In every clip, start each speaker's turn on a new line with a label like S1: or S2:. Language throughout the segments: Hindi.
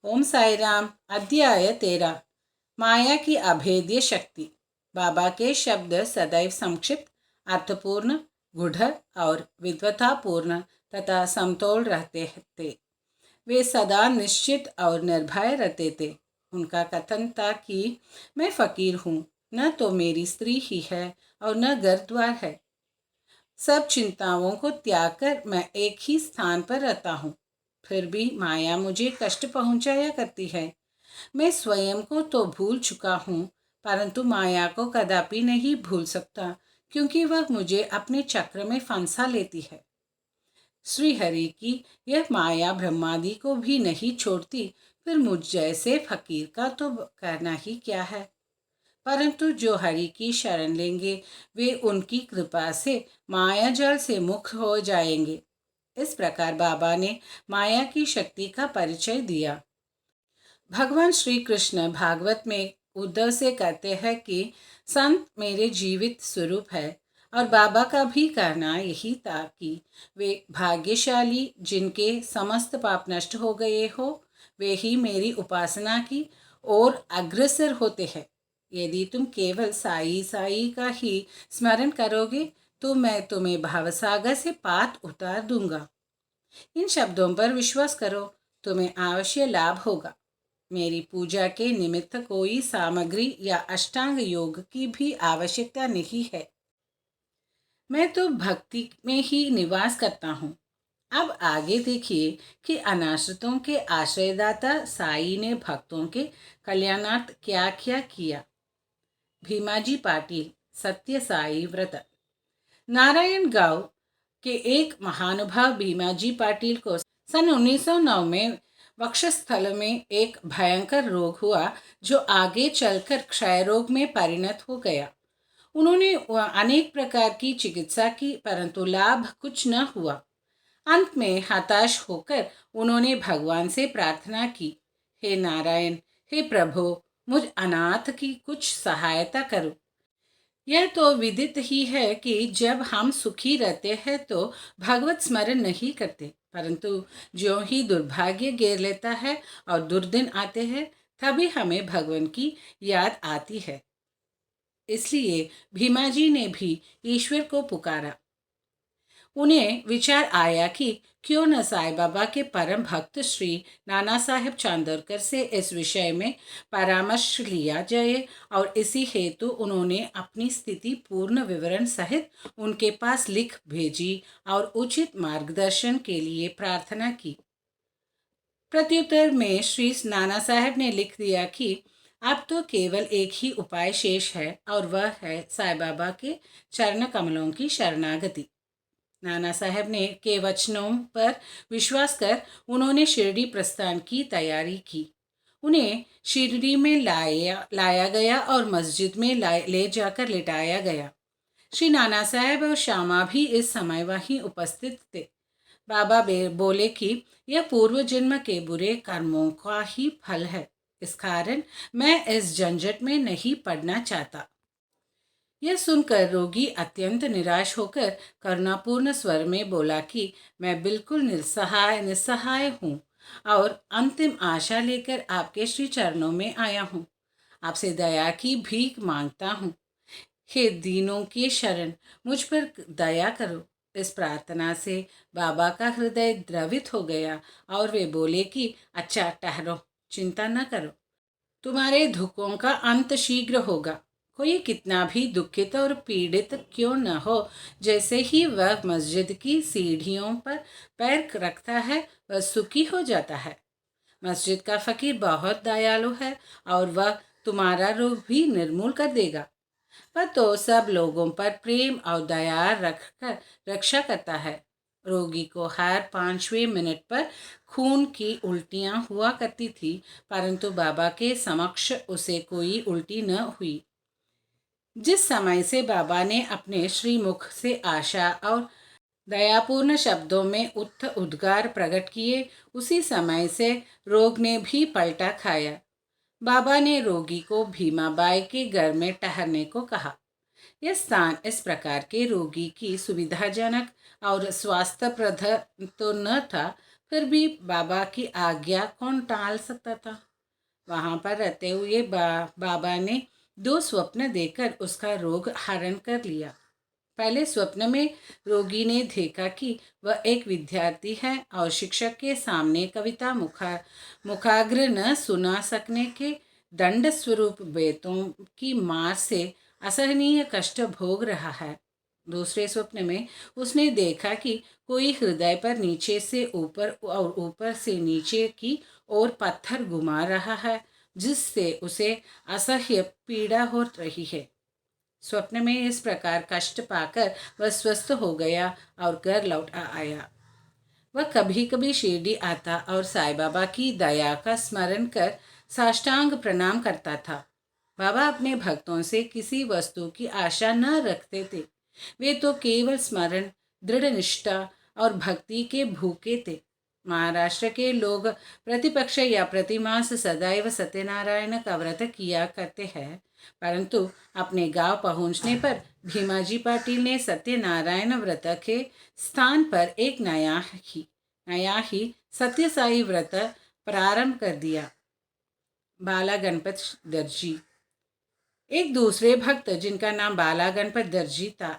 S1: ओम साई राम। अध्याय 13। माया की अभेद्य शक्ति। बाबा के शब्द सदैव संक्षिप्त, अर्थपूर्ण, गूढ़ और विद्वतापूर्ण तथा समतोल रहते थे। वे सदा निश्चित और निर्भय रहते थे। उनका कथन था कि मैं फकीर हूँ, न तो मेरी स्त्री ही है और न घर द्वार है। सब चिंताओं को त्याग कर मैं एक ही स्थान पर रहता हूँ। फिर भी माया मुझे कष्ट पहुंचाया करती है। मैं स्वयं को तो भूल चुका हूँ, परंतु माया को कदापि नहीं भूल सकता, क्योंकि वह मुझे अपने चक्र में फंसा लेती है। श्री हरि की यह माया ब्रह्मादि को भी नहीं छोड़ती, फिर मुझ जैसे फकीर का तो करना ही क्या है। परंतु जो हरि की शरण लेंगे, वे उनकी कृपा से माया जल से मुक्त हो जाएंगे। इस प्रकार बाबा ने माया की शक्ति का परिचय दिया। भगवान श्री कृष्ण भागवत में उद्धव से कहते हैं कि संत मेरे जीवित स्वरूप है, और बाबा का भी कहना यही था कि वे भाग्यशाली जिनके समस्त पाप नष्ट हो गए हो, वे ही मेरी उपासना की ओर अग्रसर होते हैं। यदि तुम केवल साई साई का ही स्मरण करोगे, तो मैं तुम्हें भावसागर से पात उतार दूंगा। इन शब्दों पर विश्वास करो, तुम्हें अवश्य लाभ होगा। मेरी पूजा के निमित्त कोई सामग्री या अष्टांग योग की भी आवश्यकता नहीं है। मैं तो भक्ति में ही निवास करता हूँ। अब आगे देखिए कि अनाश्रितों के आश्रयदाता साई ने भक्तों के कल्याणार्थ क्या क्या किया। भीमाजी पाटिल, सत्य साई व्रत। नारायण गांव के एक महानुभाव भीमाजी पाटिल को सन 1909 में वक्षस्थल में एक भयंकर रोग हुआ, जो आगे चलकर क्षय रोग में परिणत हो गया। उन्होंने अनेक प्रकार की चिकित्सा की, परंतु लाभ कुछ न हुआ। अंत में हताश होकर उन्होंने भगवान से प्रार्थना की, हे नारायण, हे प्रभु, मुझ अनाथ की कुछ सहायता करो। यह तो विदित ही है कि जब हम सुखी रहते हैं तो भगवत स्मरण नहीं करते, परंतु ज्यों ही दुर्भाग्य घेर लेता है और दुर्दिन आते हैं, तभी हमें भगवान की याद आती है। इसलिए भीमाजी ने भी ईश्वर को पुकारा। उन्हें विचार आया कि क्यों न साईं बाबा के परम भक्त श्री नाना साहेब चांदोरकर से इस विषय में परामर्श लिया जाए, और इसी हेतु उन्होंने अपनी स्थिति पूर्ण विवरण सहित उनके पास लिख भेजी और उचित मार्गदर्शन के लिए प्रार्थना की। प्रत्युत्तर में श्री नाना साहेब ने लिख दिया कि अब तो केवल एक ही उपाय शेष है, और वह है साईं बाबा के चरण कमलों की शरणागति। नाना साहब ने के वचनों पर विश्वास कर उन्होंने शिरडी प्रस्थान की तैयारी की। उन्हें शिरडी में लाया गया और मस्जिद में ले जाकर लिटाया गया। श्री नाना साहब और श्यामा भी इस समय वहीं उपस्थित थे। बाबा बोले कि यह पूर्व जन्म के बुरे कर्मों का ही फल है, इस कारण मैं इस झंझट में नहीं पड़ना चाहता। यह सुनकर रोगी अत्यंत निराश होकर करुणापूर्ण स्वर में बोला कि मैं बिल्कुल निस्सहाय हूँ और अंतिम आशा लेकर आपके श्री चरणों में आया हूँ। आपसे दया की भीख मांगता हूँ। हे दीनों के शरण, मुझ पर दया करो। इस प्रार्थना से बाबा का हृदय द्रवित हो गया और वे बोले कि अच्छा ठहरो, चिंता न करो, तुम्हारे दुखों का अंत शीघ्र होगा। कोई कितना भी दुखित और पीड़ित क्यों न हो, जैसे ही वह मस्जिद की सीढ़ियों पर पैर रखता है, वह सुखी हो जाता है। मस्जिद का फकीर बहुत दयालु है और वह तुम्हारा रोग भी निर्मूल कर देगा। वह तो सब लोगों पर प्रेम और दया रखकर रक्षा करता है। रोगी को हर 5वें मिनट पर खून की उल्टियां हुआ करती थी, परंतु बाबा के समक्ष उसे कोई उल्टी न हुई। जिस समय से बाबा ने अपने श्रीमुख से आशा और दयापूर्ण शब्दों में उद्गार प्रकट किए, उसी समय से रोग ने भी पलटा खाया। बाबा ने रोगी को भीमाबाई के घर में ठहरने को कहा। यह स्थान इस प्रकार के रोगी की सुविधाजनक और स्वास्थ्यप्रद तो न था, फिर भी बाबा की आज्ञा कौन टाल सकता था। वहां पर रहते हुए बाबा ने दो स्वप्न देखकर उसका रोग हरण कर लिया। पहले स्वप्न में रोगी ने देखा कि वह एक विद्यार्थी है और शिक्षक के सामने कविता मुखाग्र न सुना सकने के दंड स्वरूप बेतों की मार से असहनीय कष्ट भोग रहा है। दूसरे स्वप्न में उसने देखा कि कोई हृदय पर नीचे से ऊपर और ऊपर से नीचे की ओर पत्थर घुमा रहा है, जिससे उसे असह्य पीड़ा हो रही है। स्वप्न में इस प्रकार कष्ट पाकर वह स्वस्थ हो गया और घर लौट आया। वह कभी कभी शिरडी आता और साईं बाबा की दया का स्मरण कर साष्टांग प्रणाम करता था। बाबा अपने भक्तों से किसी वस्तु की आशा न रखते थे। वे तो केवल स्मरण, दृढ़ निष्ठा और भक्ति के भूखे थे। महाराष्ट्र के लोग प्रतिपक्ष या प्रतिमास सदैव सत्यनारायण का व्रत किया करते हैं, परंतु अपने गांव पहुंचने पर भीमाजी पाटिल ने सत्यनारायण व्रत के स्थान पर एक नया ही सत्य साई व्रत प्रारंभ कर दिया। बाला गणपत दर्जी। एक दूसरे भक्त जिनका नाम बाला गणपत दर्जी था,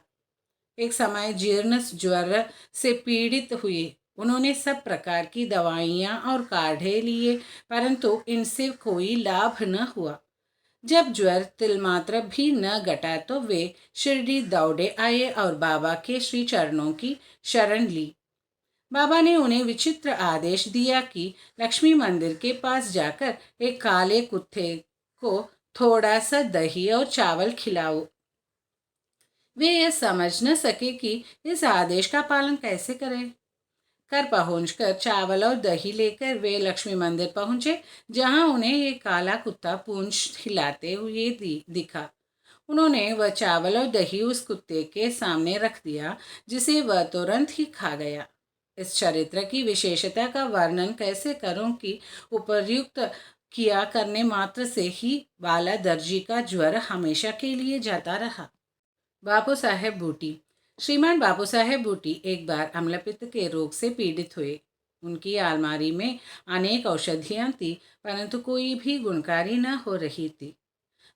S1: एक समय जीर्ण ज्वर से पीड़ित हुए। उन्होंने सब प्रकार की दवाइयाँ और काढ़े लिए, परंतु इनसे कोई लाभ न हुआ। जब ज्वर तिलमात्र भी न घटा तो वे शिरडी दौड़े आए और बाबा के श्री चरणों की शरण ली। बाबा ने उन्हें विचित्र आदेश दिया कि लक्ष्मी मंदिर के पास जाकर एक काले कुत्ते को थोड़ा सा दही और चावल खिलाओ। वे यह समझ न सके कि इस आदेश का पालन कैसे करें। घर पहुंचकर चावल और दही लेकर वे लक्ष्मी मंदिर पहुंचे, जहां उन्हें एक काला कुत्ता पूंछ हिलाते हुए दिखा। उन्होंने वह चावल और दही उस कुत्ते के सामने रख दिया, जिसे वह तुरंत ही खा गया। इस चरित्र की विशेषता का वर्णन कैसे करूं कि उपर्युक्त किया करने मात्र से ही बाला दर्जी का ज्वर हमेशा के लिए जाता रहा। बापू साहेब बूटी। श्रीमान बापू साहेब बूटी एक बार अम्लपित्त के रोग से पीड़ित हुए। उनकी अलमारी में अनेक औषधियाँ थी, परंतु कोई भी गुणकारी न हो रही थी।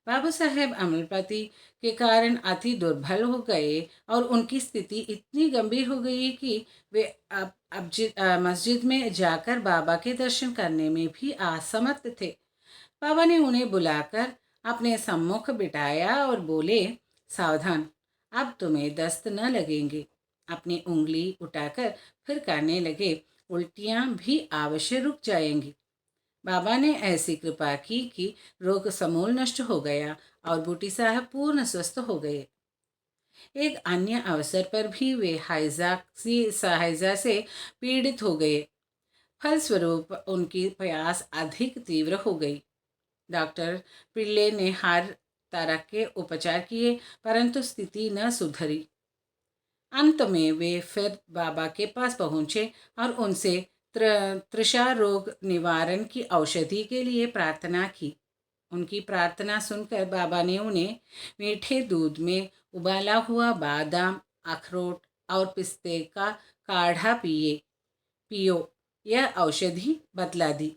S1: बाबू साहेब अम्लपति के कारण अति दुर्बल हो गए और उनकी स्थिति इतनी गंभीर हो गई कि वे मस्जिद में जाकर बाबा के दर्शन करने में भी असमर्थ थे। बाबा ने उन्हें बुलाकर अपने सम्मुख बिठाया और बोले, सावधान, अब तुम्हें दस्त न लगेंगे। अपनी उंगली उठाकर फिर करने लगे, उल्टियाँ भी अवश्य रुक जाएंगी। बाबा ने ऐसी कृपा की कि रोग समूल नष्ट हो गया और बूटी साहब पूर्ण स्वस्थ हो गए। एक अन्य अवसर पर भी वे हैजा से पीड़ित हो गए। फलस्वरूप उनकी प्यास अधिक तीव्र हो गई। डॉक्टर पिल्ले ने हर तरह के उपचार किए, परंतु स्थिति न सुधरी। अंत में वे फिर बाबा के पास पहुंचे और उनसे तृषा रोग निवारण की औषधि के लिए प्रार्थना की। उनकी प्रार्थना सुनकर बाबा ने उन्हें मीठे दूध में उबाला हुआ बादाम, अखरोट और पिस्ते का काढ़ा पियो, यह औषधि बतला दी।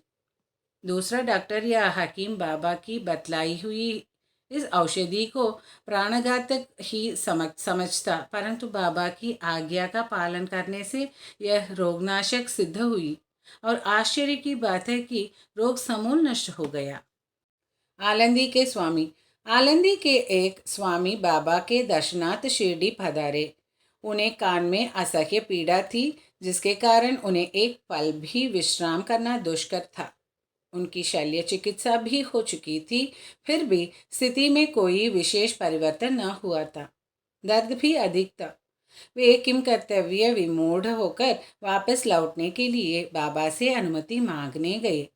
S1: दूसरा डॉक्टर या हकीम बाबा की बतलाई हुई इस औषधि को प्राणघातक ही समझता, परंतु बाबा की आज्ञा का पालन करने से यह रोगनाशक सिद्ध हुई और आश्चर्य की बात है कि रोग समूल नष्ट हो गया। आलंदी के स्वामी। आलंदी के एक स्वामी बाबा के दर्शनार्थ शिरडी पधारे। उन्हें कान में असह्य पीड़ा थी, जिसके कारण उन्हें एक पल भी विश्राम करना दुष्कर था। उनकी शल्य चिकित्सा भी हो चुकी थी, फिर भी स्थिति में कोई विशेष परिवर्तन न हुआ था। दर्द भी अधिक था। वे किम कर्तव्य विमूढ़ होकर वापस लौटने के लिए बाबा से अनुमति मांगने गए।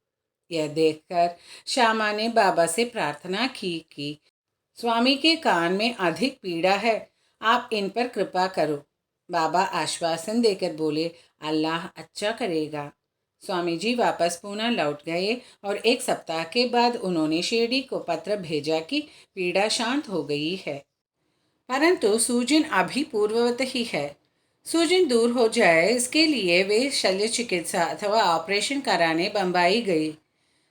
S1: यह देखकर श्यामा ने बाबा से प्रार्थना की कि स्वामी के कान में अधिक पीड़ा है, आप इन पर कृपा करो। बाबा आश्वासन देकर बोले, अल्लाह अच्छा करेगा। स्वामी जी वापस पूना लौट गए और एक सप्ताह के बाद उन्होंने शिरडी को पत्र भेजा कि पीड़ा शांत हो गई है, परंतु सूजन अभी पूर्ववत ही है। सूजन दूर हो जाए इसके लिए वे शल्य चिकित्सा अथवा ऑपरेशन कराने बम्बई गई।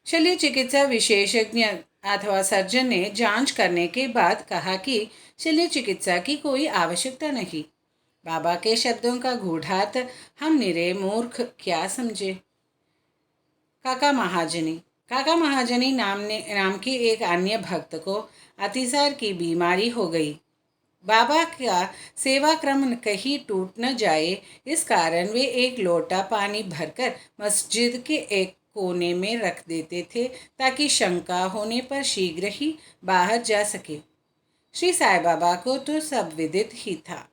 S1: शल्य चिकित्सा विशेषज्ञ अथवा सर्जन ने जांच करने के बाद कहा कि शल्य चिकित्सा की कोई आवश्यकता नहीं। बाबा के शब्दों का गूढ़ार्थ हम निरे मूर्ख क्या समझे। काका महाजनी काका महाजनी नाम के एक अन्य भक्त को अतिसार की बीमारी हो गई। बाबा का सेवा क्रम कहीं टूट न जाए इस कारण वे एक लोटा पानी भरकर मस्जिद के एक कोने में रख देते थे ताकि शंका होने पर शीघ्र ही बाहर जा सके। श्री साईं बाबा को तो सब विदित ही था।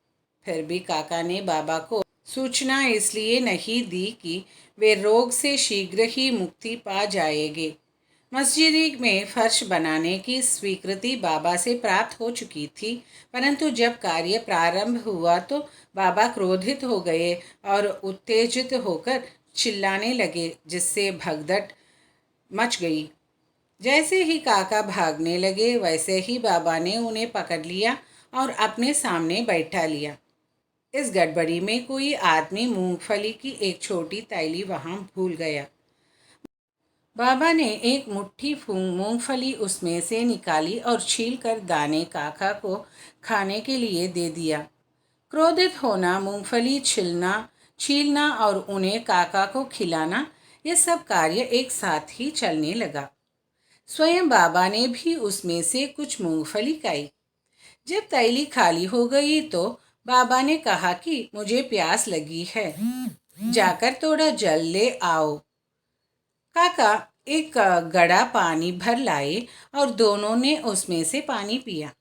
S1: फिर भी काका ने बाबा को सूचना इसलिए नहीं दी कि वे रोग से शीघ्र ही मुक्ति पा जाएंगे। मस्जिद में फर्श बनाने की स्वीकृति बाबा से प्राप्त हो चुकी थी, परंतु जब कार्य प्रारंभ हुआ तो बाबा क्रोधित हो गए और उत्तेजित होकर चिल्लाने लगे, जिससे भगदड़ मच गई। जैसे ही काका भागने लगे वैसे ही बाबा ने उन्हें पकड़ लिया और अपने सामने बैठा लिया। इस गड़बड़ी में कोई आदमी मूंगफली की एक छोटी थैली वहां भूल गया। बाबा ने एक मुट्ठी मूंगफली उसमें से निकाली और छील कर दाने काका को खाने के लिए दे दिया। क्रोधित होना, मूंगफली छीलना और उन्हें काका को खिलाना, यह सब कार्य एक साथ ही चलने लगा। स्वयं बाबा ने भी उसमें से कुछ मूंगफली खाई। जब थैली खाली हो गई तो बाबा ने कहा कि मुझे प्यास लगी है, जाकर थोड़ा जल ले आओ। काका एक गड़ा पानी भर लाए और दोनों ने उसमें से पानी पिया।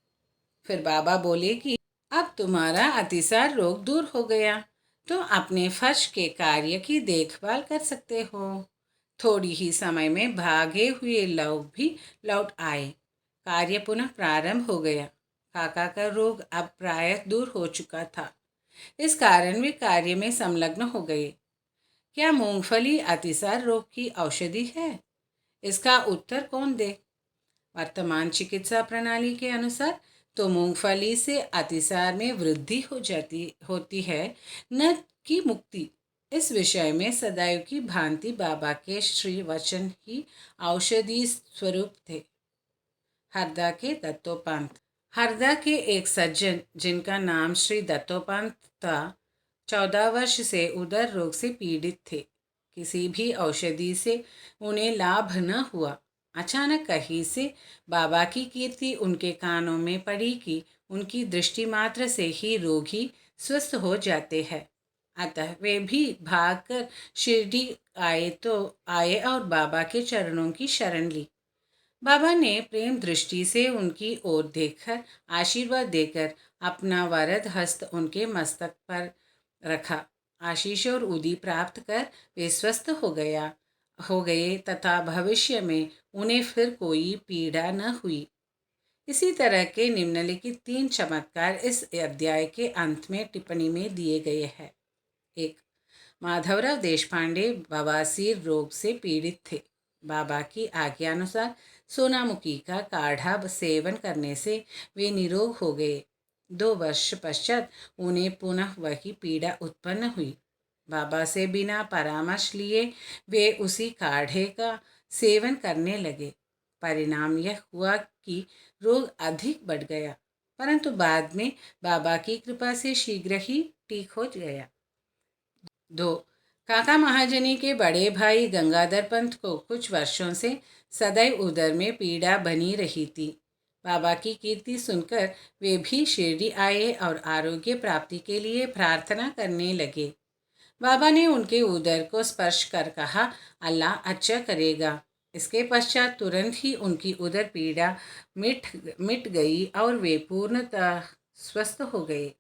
S1: फिर बाबा बोले कि अब तुम्हारा अतिसार रोग दूर हो गया, तो अपने फर्श के कार्य की देखभाल कर सकते हो। थोड़ी ही समय में भागे हुए लोग भी लौट आए। कार्य पुनः प्रारंभ हो गया। काका का रोग अब प्रायः दूर हो चुका था। इस कारण वे कार्य में संलग्न हो गए। क्या मूंगफली अतिसार रोग की औषधि है? इसका उत्तर कौन दे? वर्तमान चिकित्सा प्रणाली के अनुसार तो मूंगफली से अतिसार में वृद्धि होती है, न कि मुक्ति। इस विषय में सदैव की भांति बाबा के श्री वचन ही औषधि स्वरूप थे। हरदा के दत्तोपंत हरदा के एक सज्जन जिनका नाम श्री दत्तोपंत था, 14 वर्ष से उदर रोग से पीड़ित थे। किसी भी औषधि से उन्हें लाभ न हुआ। अचानक कहीं से बाबा की कीर्ति उनके कानों में पड़ी कि उनकी दृष्टि मात्र से ही रोगी स्वस्थ हो जाते हैं। अतः वे भी भागकर शिरडी आए और बाबा के चरणों की शरण ली। बाबा ने प्रेम दृष्टि से उनकी ओर देखकर आशीर्वाद देकर अपना वरद हस्त उनके मस्तक पर रखा। आशीष और उदी प्राप्त कर वे स्वस्थ हो गए तथा भविष्य में उन्हें फिर कोई पीड़ा न हुई। इसी तरह के निम्नलिखित 3 चमत्कार इस अध्याय के अंत में टिप्पणी में दिए गए हैं। 1. माधवराव देशपांडे बवासीर रोग से पीड़ित थे। बाबा की आज्ञानुसार सोनामुखी का काढ़ा सेवन करने से वे निरोग हो गए। 2 वर्ष पश्चात उन्हें पुनः वही पीड़ा उत्पन्न हुई। बाबा से बिना परामर्श लिए वे उसी काढ़े का सेवन करने लगे। परिणाम यह हुआ कि रोग अधिक बढ़ गया, परंतु बाद में बाबा की कृपा से शीघ्र ही ठीक हो गया। 2. काका महाजनी के बड़े भाई गंगाधर पंत को कुछ वर्षों से सदैव उदर में पीड़ा बनी रही थी। बाबा की कीर्ति सुनकर वे भी शिरडी आए और आरोग्य प्राप्ति के लिए प्रार्थना करने लगे। बाबा ने उनके उदर को स्पर्श कर कहा, अल्लाह अच्छा करेगा। इसके पश्चात तुरंत ही उनकी उदर पीड़ा मिट गई और वे पूर्णतः स्वस्थ हो गए।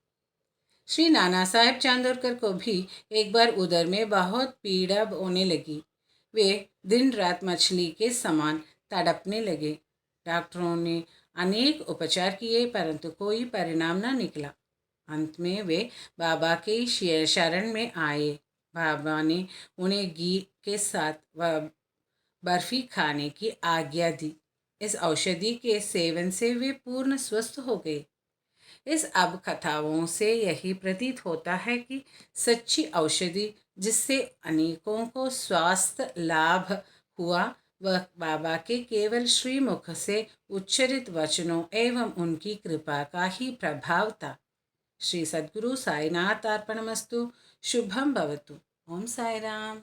S1: श्री नाना साहेब चांदोरकर को भी एक बार उदर में बहुत पीड़ा होने लगी। वे दिन रात मछली के समान तड़पने लगे। डॉक्टरों ने अनेक उपचार किए, परंतु कोई परिणाम न निकला। अंत में वे बाबा के शरण में आए। बाबा ने उन्हें घी के साथ बर्फी खाने की आज्ञा दी। इस औषधि के सेवन से वे पूर्ण स्वस्थ हो गए। इस अब कथाओं से यही प्रतीत होता है कि सच्ची औषधि जिससे अनेकों को स्वास्थ्य लाभ हुआ वह बाबा के केवल श्रीमुख से उच्चरित वचनों एवं उनकी कृपा का ही प्रभाव था। श्री सद्गुरु साईनाथ अर्पणमस्तु। शुभम भवतु। ओम साई राम।